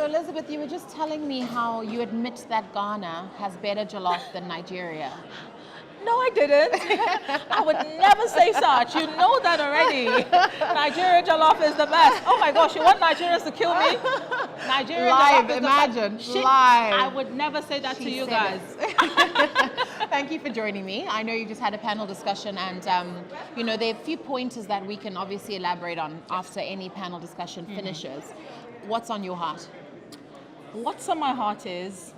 So Elizabeth, you were just telling me how you admit that Ghana has better jollof than Nigeria. No, I didn't. I would never say such. You know that already. Nigeria jollof is the best. Oh my gosh, you want Nigerians to kill me? Nigeria Live, jollof is imagine, the best. live. I would never say that to you guys. Thank you for joining me. I know you just had a panel discussion, and you know, there are a few pointers that we can obviously elaborate on after any panel discussion finishes. What's on your heart? What's on my heart is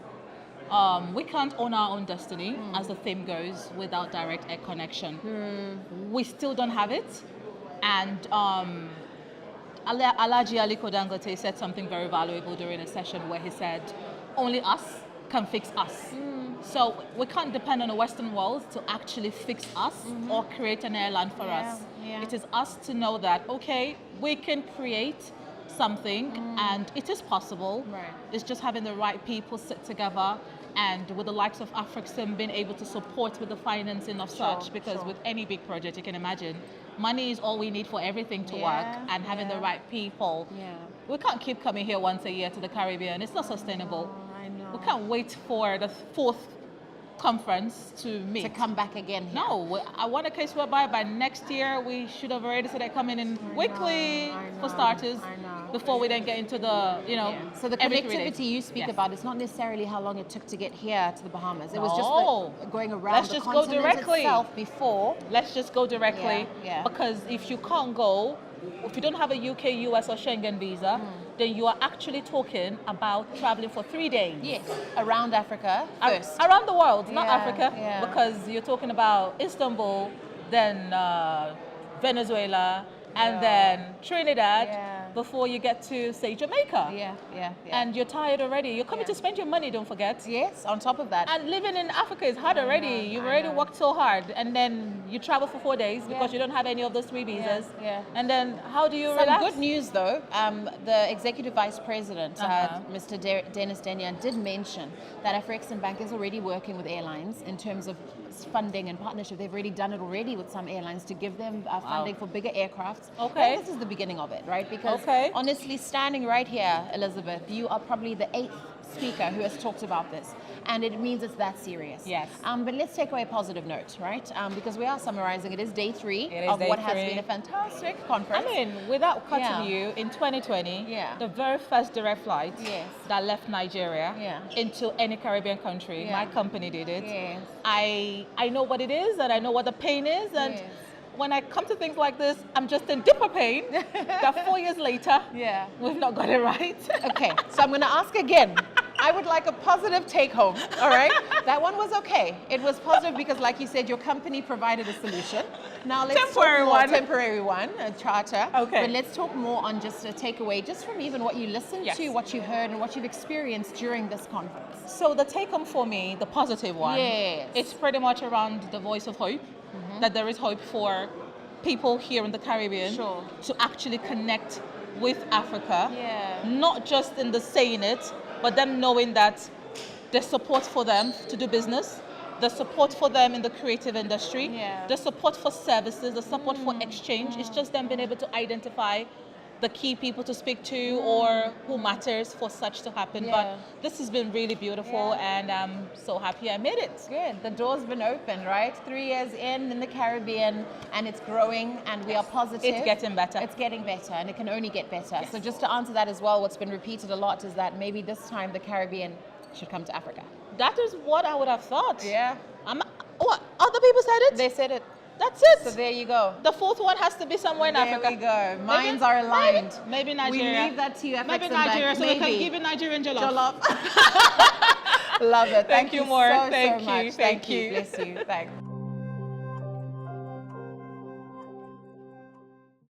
we can't own our own destiny, as the theme goes, without direct air connection. We still don't have it. And Alhaji Aliko Dangote said something very valuable during a session where he said, only us can fix us. So we can't depend on the Western world to actually fix us or create an airline for us. Yeah. It is us to know that, okay, we can create something and it is possible. Right. It's just having the right people sit together, and with the likes of Afrexim being able to support with the financing of such, because with any big project, you can imagine, money is all we need for everything to work, and having the right people. We can't keep coming here once a year to the Caribbean. It's not sustainable. I know. We can't wait for the 4th conference to meet. To come back again here. No, I want a case whereby by next year we should have already said they're coming in weekly for starters, before we then get into the, you know. So the every 3 days. connectivity you speak about, it's not necessarily how long it took to get here to the Bahamas. It was No. just going around Let's the just go continent directly. itself before. Let's just go directly. Yeah. Because if you can't go, if you don't have a UK, US or Schengen visa, then you are actually talking about traveling for 3 days. Yes, around Africa first. Around the world, not Yeah, Africa. yeah. Because you're talking about Istanbul, then Venezuela, and then Trinidad, before you get to, say, Jamaica. Yeah. And you're tired already. You're coming to spend your money, don't forget. Yes, on top of that. And living in Africa is hard already. You've already worked so hard, and then you travel for 4 days because you don't have any of those 3 visas. And then how do you Some relax? good news though, the Executive Vice President, Mr. Dennis Denyan, did mention that Afrexim Bank is already working with airlines in terms of funding and partnership. They've already done it already with some airlines to give them funding for bigger aircrafts. Okay. And this is the beginning of it, right? Because honestly, standing right here, Elizabeth, you are probably the 8th speaker who has talked about this, and it means it's that serious. Yes. But let's take away a positive note, right? Because we are summarizing. It is day 3 of day what has 3. been a fantastic conference. I mean, without cutting you, in 2020, the very first direct flight that left Nigeria into any Caribbean country, my company did it. I know what it is, and I know what the pain is, and when I come to things like this, I'm just in deeper pain that 4 years later, we've not got it right. Okay, so I'm going to ask again. I would like a positive take home, all right? That one was okay. It was positive because, like you said, your company provided a solution. Now let's temporary one, a charter. Okay. But let's talk more on just a takeaway, just from even what you listened to, what you heard, and what you've experienced during this conference. So the take home for me, the positive one, it's pretty much around the voice of hope, that there is hope for people here in the Caribbean to actually connect with Africa, not just in the saying it, but them knowing that there's support for them to do business, the support for them in the creative industry, the support for services, the support for exchange. It's just them being able to identify the key people to speak to or who matters for such to happen. But this has been really beautiful, and I'm so happy I made it. Good. The door's been open, right? 3 years in the Caribbean, and it's growing, and we are positive. It's getting better. It's getting better, and it can only get better. So just to answer that as well, what's been repeated a lot is that maybe this time the Caribbean should come to Africa. That is what I would have thought. What? Other people said it? They said it. That's it. So there you go. The 4th one has to be somewhere in Africa. There we go. Minds are aligned. Maybe Nigeria. We leave that to you. Maybe Nigeria, so we can give you Nigerian jollof. Love it. Thank you more. So Thank you. much. Thank you. Bless you. Thanks.